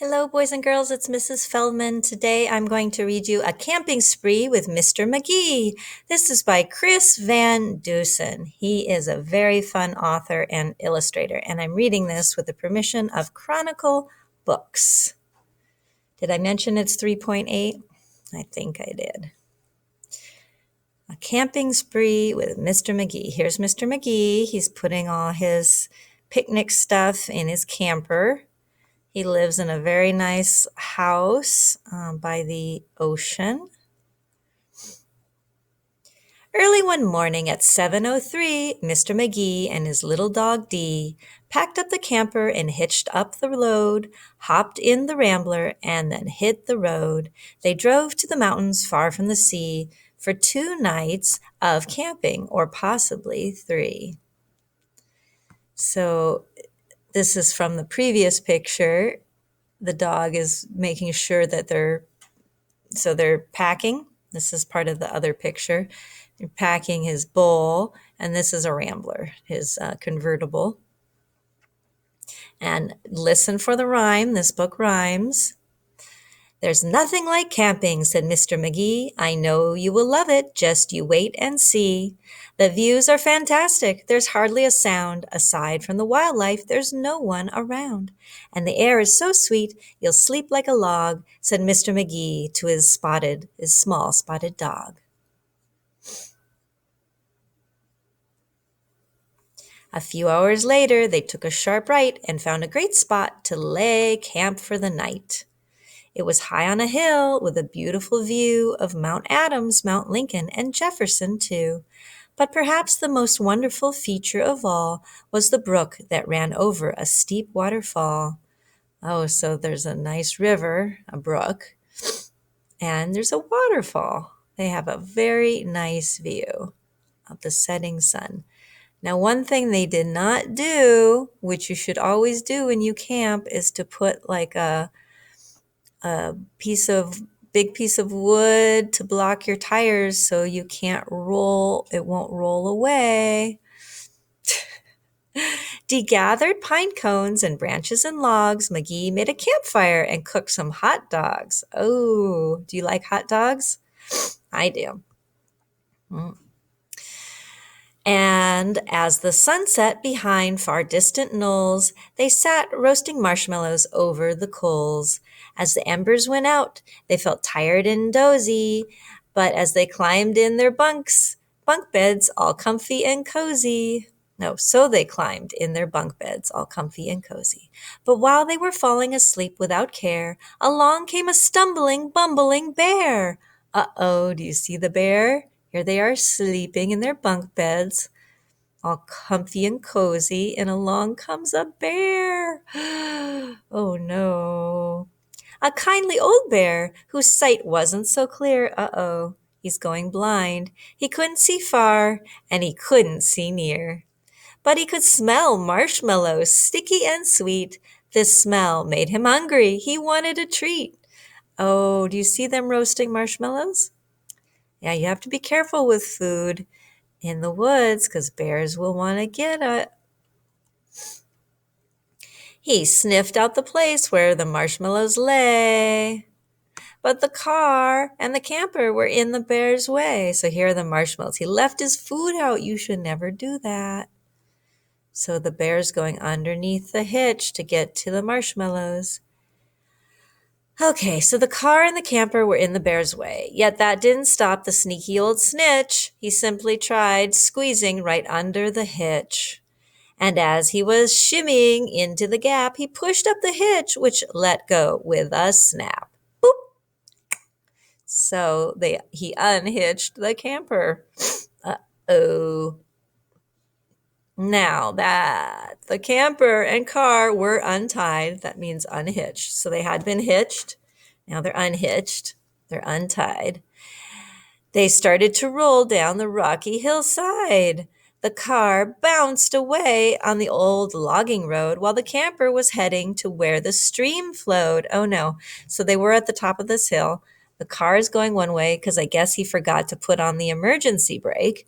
Hello, boys and girls. It's Mrs. Feldman. Today I'm going to read you A Camping Spree with Mr. Magee. This is by Chris Van Dusen. He is a very fun author and illustrator, and I'm reading this with the permission of Chronicle Books. Did I mention it's 3.8? I think I did. A Camping Spree with Mr. Magee. Here's Mr. Magee. He's putting all his picnic stuff in his camper. He lives in a very nice house by the ocean. Early one morning at 7:03, Mr. Magee and his little dog Dee packed up the camper and hitched up the load, hopped in the Rambler, and then hit the road. They drove to the mountains far from the sea for 2 nights of camping, or possibly 3. So this is from the previous picture. The dog is making sure that they're packing. This is part of the other picture. They're packing his bowl, and this is a Rambler, his convertible. And listen for the rhyme. This book rhymes. There's nothing like camping, said Mr. Magee. I know you will love it. Just you wait and see. The views are fantastic. There's hardly a sound. Aside from the wildlife, there's no one around. And the air is so sweet, you'll sleep like a log, said Mr. Magee to his small spotted dog. A few hours later, they took a sharp right and found a great spot to lay camp for the night. It was high on a hill with a beautiful view of Mount Adams, Mount Lincoln, and Jefferson, too. But perhaps the most wonderful feature of all was the brook that ran over a steep waterfall. Oh, so there's a nice river, a brook, and there's a waterfall. They have a very nice view of the setting sun. Now, one thing they did not do, which you should always do when you camp, is to put like a big piece of wood to block your tires so you can't roll, it won't roll away. Dee gathered pine cones and branches and logs. Magee made a campfire and cooked some hot dogs. Oh, do you like hot dogs? I do. And as the sun set behind far distant knolls, they sat roasting marshmallows over the coals. As the embers went out, they felt tired and dozy, but as they climbed in their bunk beds, all comfy and cozy. No, so they climbed in their bunk beds, all comfy and cozy. But while they were falling asleep without care, along came a stumbling, bumbling bear. Uh-oh, do you see the bear? Here they are sleeping in their bunk beds, all comfy and cozy, and along comes a bear. Oh no. A kindly old bear whose sight wasn't so clear. Uh-oh, he's going blind. He couldn't see far, and he couldn't see near. But he could smell marshmallows, sticky and sweet. This smell made him hungry. He wanted a treat. Oh, do you see them roasting marshmallows? Yeah, you have to be careful with food in the woods because bears will want to get it. He sniffed out the place where the marshmallows lay. But the car and the camper were in the bear's way. So here are the marshmallows. He left his food out. You should never do that. So the bear's going underneath the hitch to get to the marshmallows. Okay, so the car and the camper were in the bear's way, yet that didn't stop the sneaky old snitch. He simply tried squeezing right under the hitch. And as he was shimmying into the gap, he pushed up the hitch, which let go with a snap. Boop! So he unhitched the camper. Uh-oh. Now that the camper and car were untied, that means unhitched. So they had been hitched. Now they're unhitched. They're untied. They started to roll down the rocky hillside. The car bounced away on the old logging road while the camper was heading to where the stream flowed. Oh no. So they were at the top of this hill. The car is going one way because I guess he forgot to put on the emergency brake.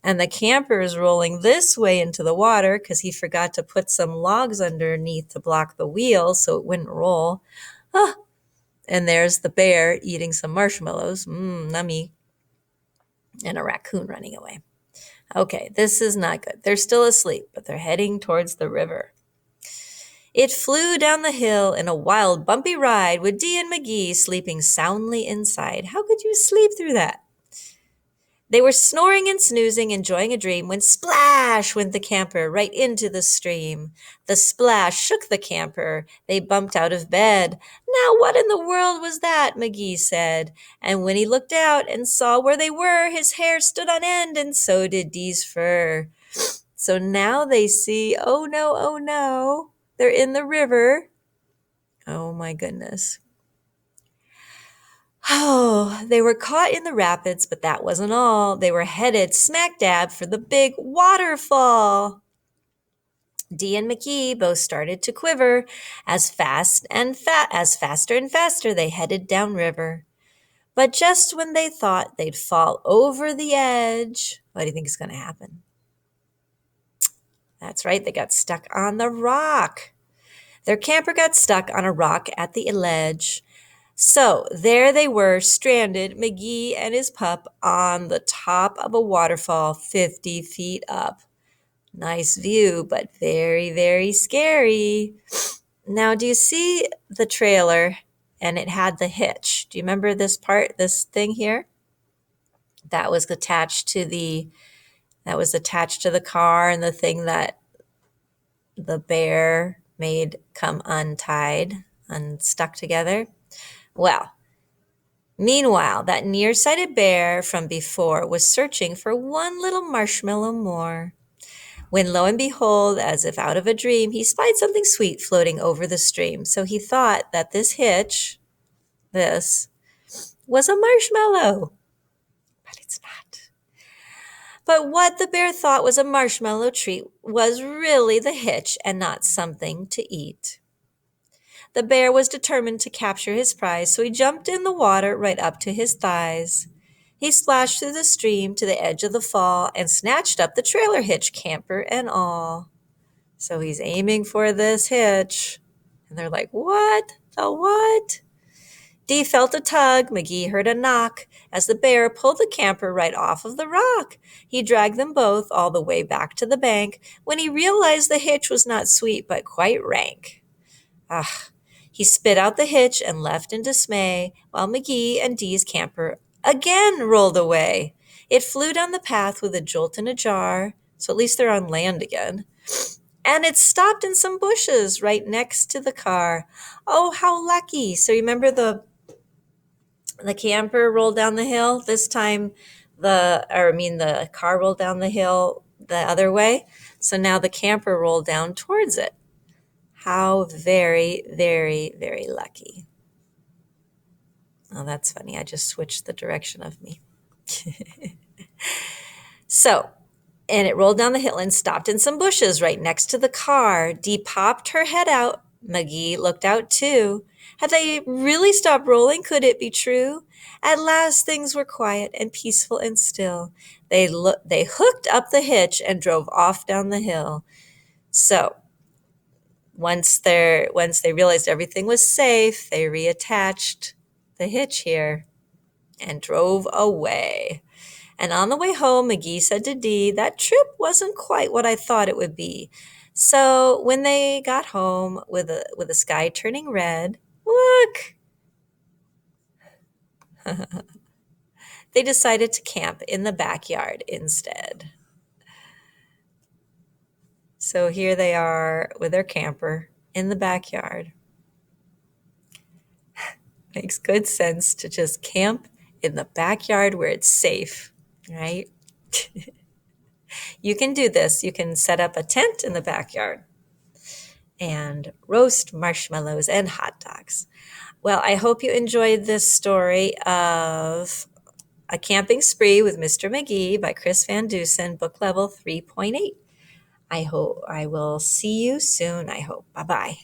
And the camper is rolling this way into the water because he forgot to put some logs underneath to block the wheel so it wouldn't roll. Ah, and there's the bear eating some marshmallows, nummy, and a raccoon running away. Okay, this is not good. They're still asleep, but they're heading towards the river. It flew down the hill in a wild, bumpy ride with Dee and Magee sleeping soundly inside. How could you sleep through that? They were snoring and snoozing, enjoying a dream, when splash went the camper right into the stream. The splash shook the camper. They bumped out of bed. Now what in the world was that? Magee said. And when he looked out and saw where they were, his hair stood on end, and so did Dee's fur. So now they see, oh no, they're in the river. Oh my goodness. Oh, they were caught in the rapids, but that wasn't all. They were headed smack dab for the big waterfall. Dee and Magee both started to quiver as faster and faster they headed downriver. But just when they thought they'd fall over the edge, what do you think is going to happen? That's right, they got stuck on the rock. Their camper got stuck on a rock at the ledge. So there they were, stranded, Magee and his pup, on the top of a waterfall 50 feet up. Nice view, but very, very scary. Now, do you see the trailer? And it had the hitch. Do you remember this part, this thing here? That was attached to the car, and the thing that the bear made come unstuck together. Well, meanwhile, that nearsighted bear from before was searching for one little marshmallow more. When lo and behold, as if out of a dream, he spied something sweet floating over the stream. So he thought that this hitch, this, was a marshmallow. But it's not. But what the bear thought was a marshmallow treat was really the hitch and not something to eat. The bear was determined to capture his prize, so he jumped in the water right up to his thighs. He splashed through the stream to the edge of the fall and snatched up the trailer hitch, camper and all. So he's aiming for this hitch. And they're like, what? The what? Dee felt a tug. Magee heard a knock as the bear pulled the camper right off of the rock. He dragged them both all the way back to the bank when he realized the hitch was not sweet but quite rank. He spit out the hitch and left in dismay while Magee and Dee's camper again rolled away. It flew down the path with a jolt and a jar, so at least they're on land again. And it stopped in some bushes right next to the car. Oh, how lucky. So remember the camper rolled down the hill? This time the car rolled down the hill the other way. So now the camper rolled down towards it. How very, very, very lucky. Oh, that's funny. I just switched the direction of me. And it rolled down the hill and stopped in some bushes right next to the car. Dee popped her head out. Magee looked out too. Had they really stopped rolling? Could it be true? At last things were quiet and peaceful and still. They hooked up the hitch and drove off down the hill. So once they realized everything was safe, they reattached the hitch here and drove away. And on the way home, Magee said to Dee, that trip wasn't quite what I thought it would be. So when they got home with the sky turning red, look, they decided to camp in the backyard instead. So here they are with their camper in the backyard. Makes good sense to just camp in the backyard where it's safe, right? You can do this. You can set up a tent in the backyard and roast marshmallows and hot dogs. Well, I hope you enjoyed this story of A Camping Spree with Mr. Magee by Chris Van Dusen, book level 3.8. I will see you soon, I hope. Bye-bye.